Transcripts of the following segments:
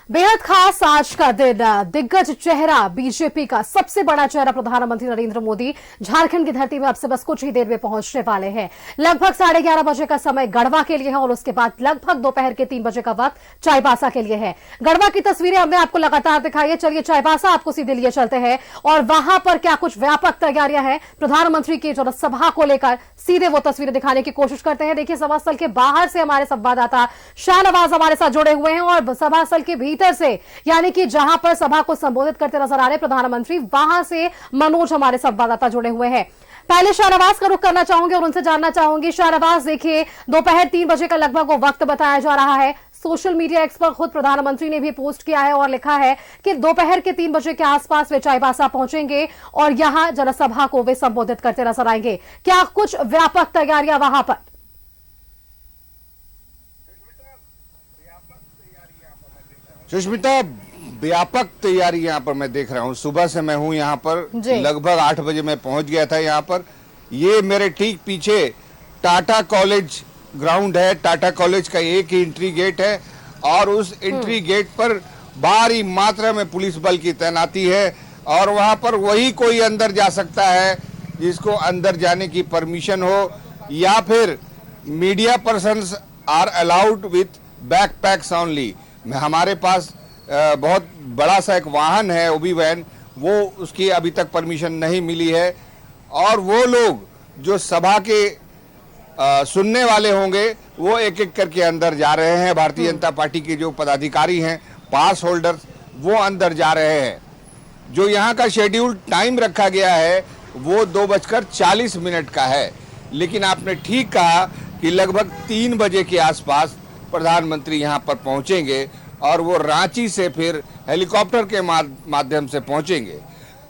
बेहद खास आज का दिन। दिग्गज चेहरा बीजेपी का सबसे बड़ा चेहरा प्रधानमंत्री नरेंद्र मोदी झारखंड की धरती में अब से बस कुछ ही देर में पहुंचने वाले हैं। लगभग 11:30 बजे का समय गढ़वा के लिए है और उसके बाद लगभग दोपहर के 3 बजे का वक्त चाईबासा के लिए है। गढ़वा की तस्वीरें हमने आपको लगातार दिखाई है। चलिए चाईबासा आपको सीधे लिए चलते हैं और वहां पर क्या कुछ व्यापक तैयारियां हैं प्रधानमंत्री की जनसभा को लेकर, सीधे वो तस्वीरें दिखाने की कोशिश करते हैं। देखिए सभा स्थल के बाहर से हमारे संवाददाता शाहनवाज हमारे साथ जुड़े हुए हैं और सभा स्थल के भीतर से, यानी कि जहां पर सभा को संबोधित करते नजर आ रहे प्रधानमंत्री, वहां से मनोज हमारे संवाददाता जुड़े हुए हैं। पहले शाहनवाज का रुख करना चाहूंगी और उनसे जानना चाहूंगी। शाहनवाज, देखिए दोपहर 3 बजे का लगभग वो वक्त बताया जा रहा है। सोशल मीडिया एक्स पर खुद प्रधानमंत्री ने भी पोस्ट किया है और लिखा है कि दोपहर के 3 बजे के आसपास वे चाईबासा पहुंचेंगे और यहां जनसभा को वे संबोधित करते नजर आएंगे। क्या कुछ व्यापक तैयारियां वहां पर? सुष्मिता, व्यापक तैयारी यहाँ पर मैं देख रहा हूँ। सुबह से मैं हूँ यहाँ पर, लगभग 8 बजे मैं पहुंच गया था यहाँ पर। ये मेरे ठीक पीछे टाटा कॉलेज ग्राउंड है। टाटा कॉलेज का एक ही एंट्री गेट है और उस एंट्री गेट पर भारी मात्रा में पुलिस बल की तैनाती है और वहाँ पर वही कोई अंदर जा सकता है जिसको अंदर जाने की परमिशन हो, या फिर media persons are allowed with backpacks only. हमारे पास बहुत बड़ा सा एक वाहन है, ओबी वैन, वो उसकी अभी तक परमिशन नहीं मिली है। और वो लोग जो सभा के सुनने वाले होंगे वो एक एक करके अंदर जा रहे हैं। भारतीय जनता पार्टी के जो पदाधिकारी हैं, पास होल्डर्स, वो अंदर जा रहे हैं। जो यहाँ का शेड्यूल टाइम रखा गया है वो 2:40 का है, लेकिन आपने ठीक कहा कि लगभग 3 बजे के आसपास प्रधानमंत्री यहाँ पर पहुंचेंगे और वो रांची से फिर हेलीकॉप्टर के माध्यम से पहुंचेंगे।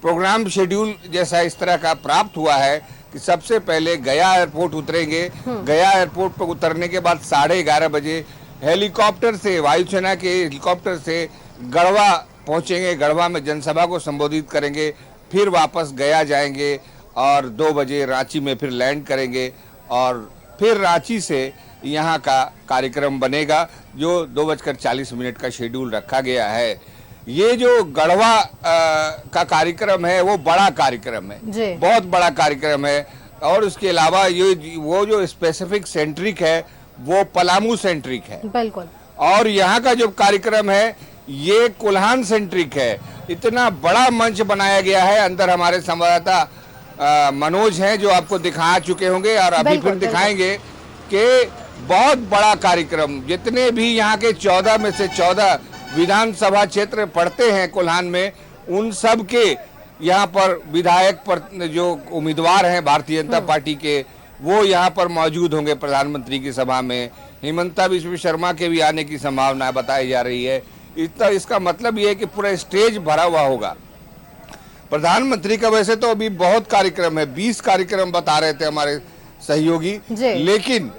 प्रोग्राम शेड्यूल जैसा इस तरह का प्राप्त हुआ है कि सबसे पहले गया एयरपोर्ट उतरेंगे। गया एयरपोर्ट पर उतरने के बाद 11:30 बजे हेलीकॉप्टर से, वायुसेना के हेलीकॉप्टर से गढ़वा पहुंचेंगे। गढ़वा में जनसभा को संबोधित करेंगे, फिर वापस गया जाएंगे और 2 बजे रांची में फिर लैंड करेंगे और फिर रांची से यहाँ का कार्यक्रम बनेगा जो 2:40 का शेड्यूल रखा गया है। ये जो गढ़वा का कार्यक्रम है वो बड़ा कार्यक्रम है, बहुत बड़ा कार्यक्रम है। और उसके अलावा ये वो जो स्पेसिफिक सेंट्रिक है वो पलामू सेंट्रिक है, बिल्कुल। और यहाँ का जो कार्यक्रम है ये कोल्हान सेंट्रिक है। इतना बड़ा मंच बनाया गया है। अंदर हमारे संवाददाता मनोज हैं जो आपको दिखा चुके होंगे और अभी फिर दिखाएंगे कि बहुत बड़ा कार्यक्रम। जितने भी यहाँ के 14 में से 14 विधानसभा क्षेत्र पड़ते हैं कोल्हान में, उन सब के यहाँ पर विधायक पर जो उम्मीदवार हैं भारतीय जनता पार्टी के, वो यहाँ पर मौजूद होंगे प्रधानमंत्री की सभा में। हिमंता बिस्वा शर्मा के भी आने की संभावना बताई जा रही है। इसका मतलब ये है कि पूरा स्टेज भरा हुआ होगा। प्रधानमंत्री का वैसे तो अभी बहुत कार्यक्रम है, 20 कार्यक्रम बता रहे थे हमारे सहयोगी, लेकिन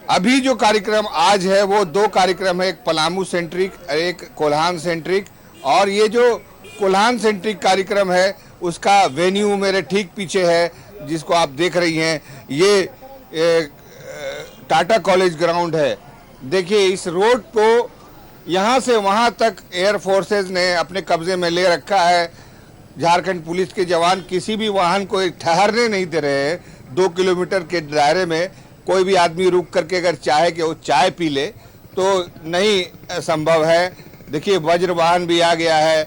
अभी जो कार्यक्रम आज है वो 2 कार्यक्रम है, एक पलामू सेंट्रिक, एक कोल्हान सेंट्रिक। और ये जो कोल्हान सेंट्रिक कार्यक्रम है उसका वेन्यू मेरे ठीक पीछे है, जिसको आप देख रही हैं। ये टाटा कॉलेज ग्राउंड है। देखिए इस रोड को यहाँ से वहाँ तक एयर फोर्सेज ने अपने कब्जे में ले रखा है। झारखंड पुलिस के जवान किसी भी वाहन को ठहरने नहीं दे रहे हैं। 2 किलोमीटर के दायरे में कोई भी आदमी रुक करके अगर चाहे कि वो चाय पी ले तो नहीं संभव है। देखिए वज्र वाहन भी आ गया है,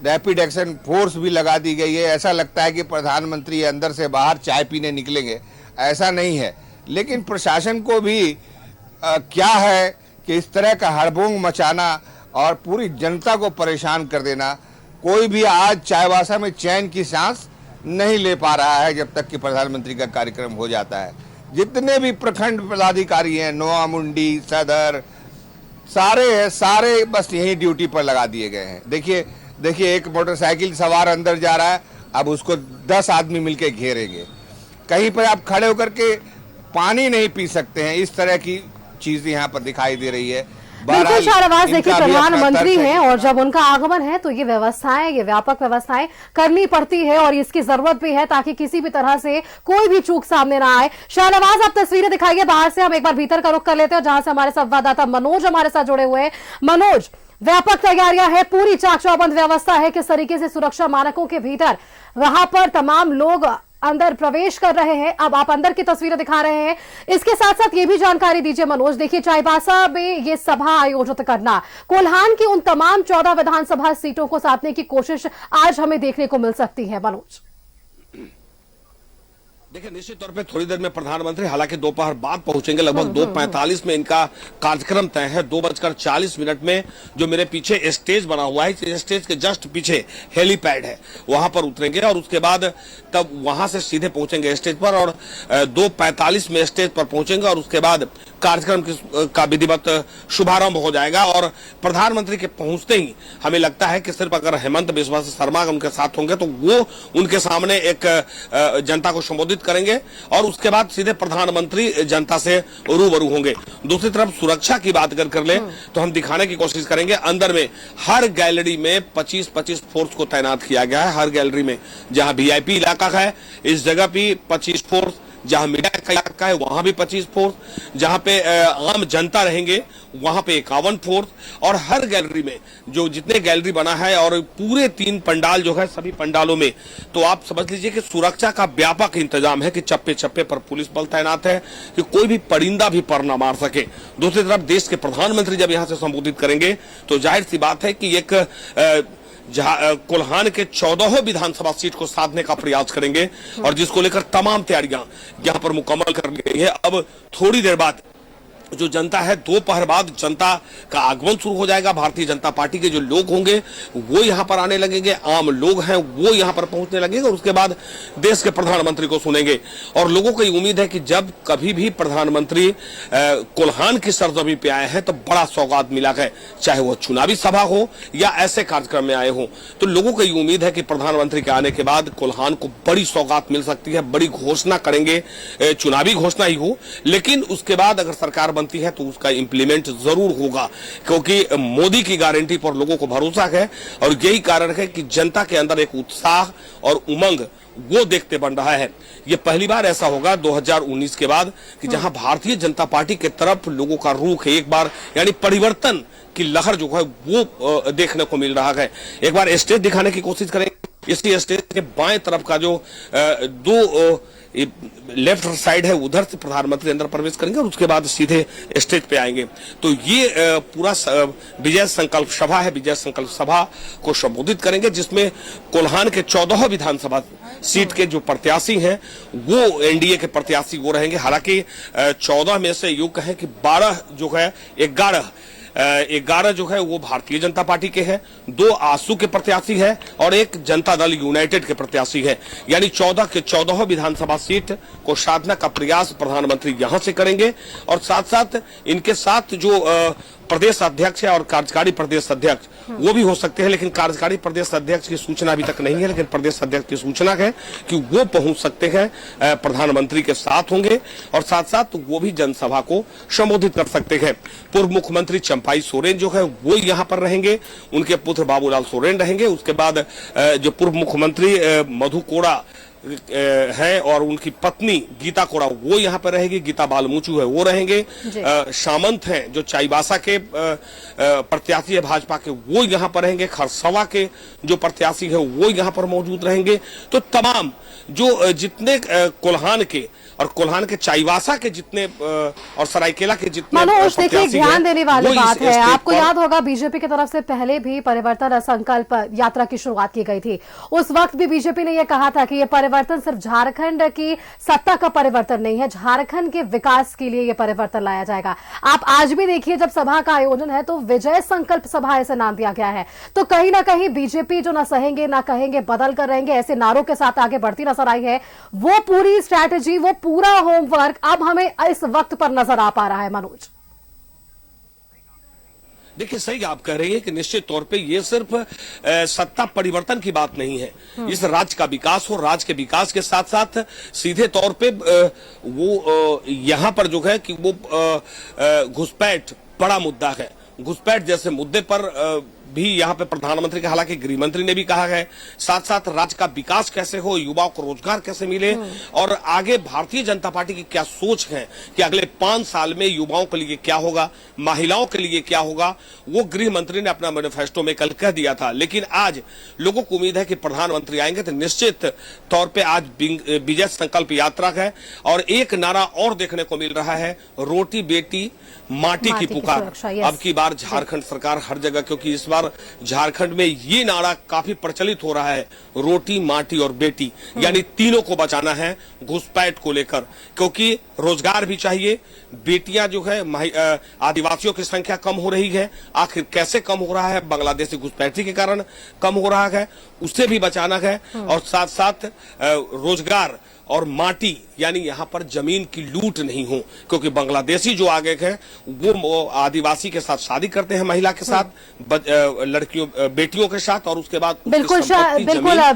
रैपिड एक्शन फोर्स भी लगा दी गई है। ऐसा लगता है कि प्रधानमंत्री अंदर से बाहर चाय पीने निकलेंगे, ऐसा नहीं है। लेकिन प्रशासन को भी क्या है कि इस तरह का हड़बोंग मचाना और पूरी जनता को परेशान कर देना। कोई भी आज चाईबासा में चैन की सांस नहीं ले पा रहा है जब तक कि प्रधानमंत्री का कार्यक्रम हो जाता है। जितने भी प्रखंड पदाधिकारी हैं, नोआमुंडी, सदर, सारे बस यही ड्यूटी पर लगा दिए गए हैं। देखिए एक मोटरसाइकिल सवार अंदर जा रहा है, अब उसको 10 आदमी मिलकर घेरेंगे। कहीं पर आप खड़े होकर के पानी नहीं पी सकते हैं। इस तरह की चीज यहाँ पर दिखाई दे रही है। बिल्कुल शाहनवाज, देखिए प्रधानमंत्री हैं और जब उनका आगमन है तो ये व्यवस्थाएं, ये व्यापक व्यवस्थाएं करनी पड़ती है और इसकी जरूरत भी है ताकि किसी भी तरह से कोई भी चूक सामने ना आए। शाहनवाज, आप तस्वीरें दिखाइए बाहर से, हम एक बार भीतर का रुख कर लेते हैं जहां से हमारे संवाददाता मनोज हमारे साथ जुड़े हुए हैं। मनोज, व्यापक तैयारियां है, पूरी चाक चौबंद व्यवस्था है किस तरीके से सुरक्षा मानकों के भीतर वहां पर तमाम लोग अंदर प्रवेश कर रहे हैं। अब आप अंदर की तस्वीरें दिखा रहे हैं। इसके साथ साथ ये भी जानकारी दीजिए मनोज। देखिए, चाईबासा में ये सभा आयोजित करना, कोल्हान की उन तमाम 14 विधानसभा सीटों को साधने की कोशिश आज हमें देखने को मिल सकती है मनोज। देखिए, निश्चित तौर पे थोड़ी देर में प्रधानमंत्री हालांकि दोपहर बाद पहुंचेंगे, लगभग 2:45 में इनका कार्यक्रम तय है। 2:40 में जो मेरे पीछे स्टेज बना हुआ है, स्टेज के जस्ट पीछे हेलीपैड है, वहां पर उतरेंगे और उसके बाद तब वहां से सीधे पहुंचेंगे स्टेज पर और 2:45 में स्टेज पर पहुंचेंगे और उसके बाद कार्यक्रम का विधिवत शुभारंभ हो जाएगा। और प्रधानमंत्री के पहुंचते ही हमें लगता है कि सिर्फ अगर हेमंत बिस्वा शर्मा उनके साथ होंगे तो वो उनके सामने एक जनता को संबोधित करेंगे और उसके बाद सीधे प्रधानमंत्री जनता से रूबरू होंगे। दूसरी तरफ सुरक्षा की बात अगर कर ले तो हम दिखाने की कोशिश करेंगे, अंदर में हर गैलरी में 25-25 फोर्स को तैनात किया गया है। हर गैलरी में जहां वीआईपी इलाका है इस जगह भी 25 फोर्स, जहां मीडिया का इलाका है वहां भी 25 फोर्स, जहां पे आम जनता रहेंगे वहां पे 51 फोर्स और हर गैलरी में जो जितने गैलरी बना है और पूरे 3 पंडाल जो है सभी पंडालों में तो आप समझ लीजिए कि सुरक्षा का व्यापक इंतजाम है कि चप्पे चप्पे पर पुलिस बल तैनात है कि कोई भी परिंदा भी पर न मार सके। दूसरी तरफ देश के प्रधानमंत्री जब यहां से संबोधित करेंगे तो जाहिर सी बात है कि एक कोल्हान के 14 विधानसभा सीट को साधने का प्रयास करेंगे और जिसको लेकर तमाम तैयारियां यहां पर मुकम्मल कर ली गई है। अब थोड़ी देर बाद जो जनता है, दोपहर बाद जनता का आगमन शुरू हो जाएगा। भारतीय जनता पार्टी के जो लोग होंगे वो यहां पर आने लगेंगे, आम लोग हैं वो यहां पर पहुंचने लगेंगे और उसके बाद देश के प्रधानमंत्री को सुनेंगे। और लोगों को ये उम्मीद है कि जब कभी भी प्रधानमंत्री कोल्हान की सरजमी पे आए हैं तो बड़ा सौगात मिला है, चाहे वो चुनावी सभा हो या ऐसे कार्यक्रम में आए हो। तो लोगों को ये उम्मीद है कि प्रधानमंत्री के आने के बाद कोल्हान को बड़ी सौगात मिल सकती है, बड़ी घोषणा करेंगे, चुनावी घोषणा ही हो, लेकिन उसके बाद अगर सरकार बनती है तो उसका इंप्लीमेंट जरूर होगा क्योंकि मोदी की गारंटी पर लोगों को भरोसा है और यही कारण है कि जनता के अंदर एक उत्साह और उमंग वो देखते बन रहा है। ये पहली बार ऐसा होगा 2019 के बाद कि जहां भारतीय जनता पार्टी के तरफ लोगों का रुख एक बार यानी परिवर्तन की लहर जो है वो देखने को मिल रहा है। एक बार स्टेज दिखाने की कोशिश करेंगे। इसी स्टेज के बाएं तरफ का जो दो लेफ्ट साइड है उधर से प्रधानमंत्री अंदर प्रवेश करेंगे और उसके बाद सीधे स्टेज पे आएंगे। तो ये पूरा विजय संकल्प सभा है, विजय संकल्प सभा को संबोधित करेंगे जिसमें कोल्हान के 14 विधानसभा सीट के जो प्रत्याशी हैं वो एनडीए के प्रत्याशी वो रहेंगे। हालांकि 14 में से यूं कहें कि 12 जो है 11 जो है वो भारतीय जनता पार्टी के हैं, 2 आसू के प्रत्याशी है और 1 जनता दल यूनाइटेड के प्रत्याशी है। यानी 14 के 14 विधानसभा सीट को साधना का प्रयास प्रधानमंत्री यहां से करेंगे और साथ साथ इनके साथ जो प्रदेश अध्यक्ष है और कार्यकारी प्रदेश अध्यक्ष वो भी हो सकते हैं, लेकिन कार्यकारी प्रदेश अध्यक्ष की सूचना अभी तक नहीं है, लेकिन प्रदेश अध्यक्ष की सूचना है कि वो पहुंच सकते हैं, प्रधानमंत्री के साथ होंगे और साथ साथ वो भी जनसभा को संबोधित कर सकते हैं। पूर्व मुख्यमंत्री चंपाई सोरेन जो है वो यहां पर रहेंगे, उनके पुत्र बाबूलाल सोरेन रहेंगे। उसके बाद जो पूर्व मुख्यमंत्री मधु कोड़ा है और उनकी पत्नी गीता कोड़ा वो यहां पर रहेगी, गीता बालमुचू है वो रहेंगे। सामंत हैं जो चाईबासा के प्रत्याशी है भाजपा के वो यहां पर रहेंगे, खरसवा के जो प्रत्याशी है वो यहां पर मौजूद रहेंगे। तो तमाम जो जितने कोल्हान के और कोल्हान के चाईबासा के जितने और सरायकेला के जितने मनोज, देखिए ध्यान देने वाली बात है, आपको याद होगा बीजेपी की तरफ से पहले भी परिवर्तन संकल्प यात्रा की शुरुआत की गई थी। उस वक्त भी बीजेपी ने यह कहा था कि यह परिवर्तन सिर्फ झारखंड की सत्ता का परिवर्तन नहीं है, झारखंड के विकास के लिए यह परिवर्तन लाया जाएगा। आप आज भी देखिए जब सभा का आयोजन है तो विजय संकल्प सभा ऐसे नाम दिया गया है। तो कहीं ना कहीं बीजेपी जो ना सहेंगे ना कहेंगे बदल कर रहेंगे ऐसे नारों के साथ आगे बढ़ती नजर आई है। वो पूरी स्ट्रैटेजी, वो पूरा होमवर्क अब हमें इस वक्त पर नजर आ पा रहा है मनोज। देखिए, सही आप कह रही हैं कि निश्चित तौर पे ये सिर्फ सत्ता परिवर्तन की बात नहीं है, इस राज्य का विकास हो, राज्य के विकास के साथ साथ सीधे तौर पे वो यहां पर जो है कि वो घुसपैठ बड़ा मुद्दा है। घुसपैठ जैसे मुद्दे पर भी यहाँ पे प्रधानमंत्री का, हालांकि गृह मंत्री ने भी कहा है, साथ साथ राज्य का विकास कैसे हो, युवाओं को रोजगार कैसे मिले और आगे भारतीय जनता पार्टी की क्या सोच है कि अगले 5 साल में युवाओं के लिए क्या होगा, महिलाओं के लिए क्या होगा, वो गृह मंत्री ने अपना मैनिफेस्टो में कल कह दिया था। लेकिन आज लोगों को उम्मीद है कि प्रधानमंत्री आएंगे तो निश्चित तौर पर आज विजय संकल्प यात्रा है और एक नारा और देखने को मिल रहा है, रोटी बेटी माटी की पुकार। अब की बार झारखंड सरकार हर जगह, क्योंकि इस बार झारखंड में ये नारा काफी प्रचलित हो रहा है, रोटी माटी और बेटी, यानी तीनों को बचाना है घुसपैठ को लेकर, क्योंकि रोजगार भी चाहिए। बेटियां जो है आदिवासियों की संख्या कम हो रही है, आखिर कैसे कम हो रहा है, बांग्लादेशी घुसपैठी के कारण कम हो रहा है, उसे भी बचाना है और साथ साथ रोजगार और माटी यानी यहाँ पर जमीन की लूट नहीं हो, क्योंकि बांग्लादेशी जो आगे है वो आदिवासी के साथ शादी करते हैं, महिला के साथ, लड़कियों बेटियों के साथ, और उसके बाद बिल्कुल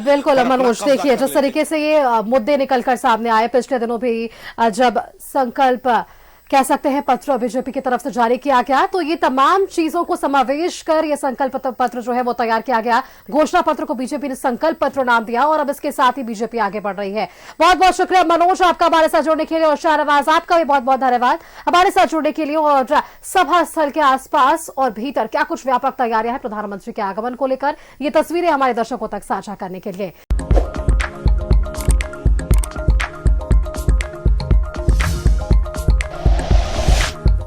बिल्कुल मनोज, देखिए जिस तरीके से ये मुद्दे निकलकर सामने आए पिछले दिनों भी, जब संकल्प कह सकते हैं पत्र बीजेपी की तरफ से जारी किया गया, तो ये तमाम चीजों को समावेश कर ये संकल्प पत्र जो है वो तैयार किया गया। घोषणा पत्र को बीजेपी ने संकल्प पत्र नाम दिया और अब इसके साथ ही बीजेपी आगे बढ़ रही है। बहुत बहुत शुक्रिया मनोज आपका हमारे साथ जुड़ने के लिए, और शाहनवाज आपका भी बहुत बहुत धन्यवाद हमारे साथ जुड़ने के लिए। और सभा स्थल के आसपास और भीतर क्या कुछ व्यापक तैयारियां हैं प्रधानमंत्री के आगमन को लेकर, ये तस्वीरें हमारे दर्शकों तक साझा करने के लिए।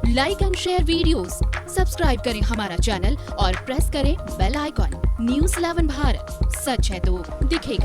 Like and share videos, subscribe करें हमारा चैनल और प्रेस करें बेल आइकॉन। न्यूज़ 11 भारत, सच है तो दिखेगा।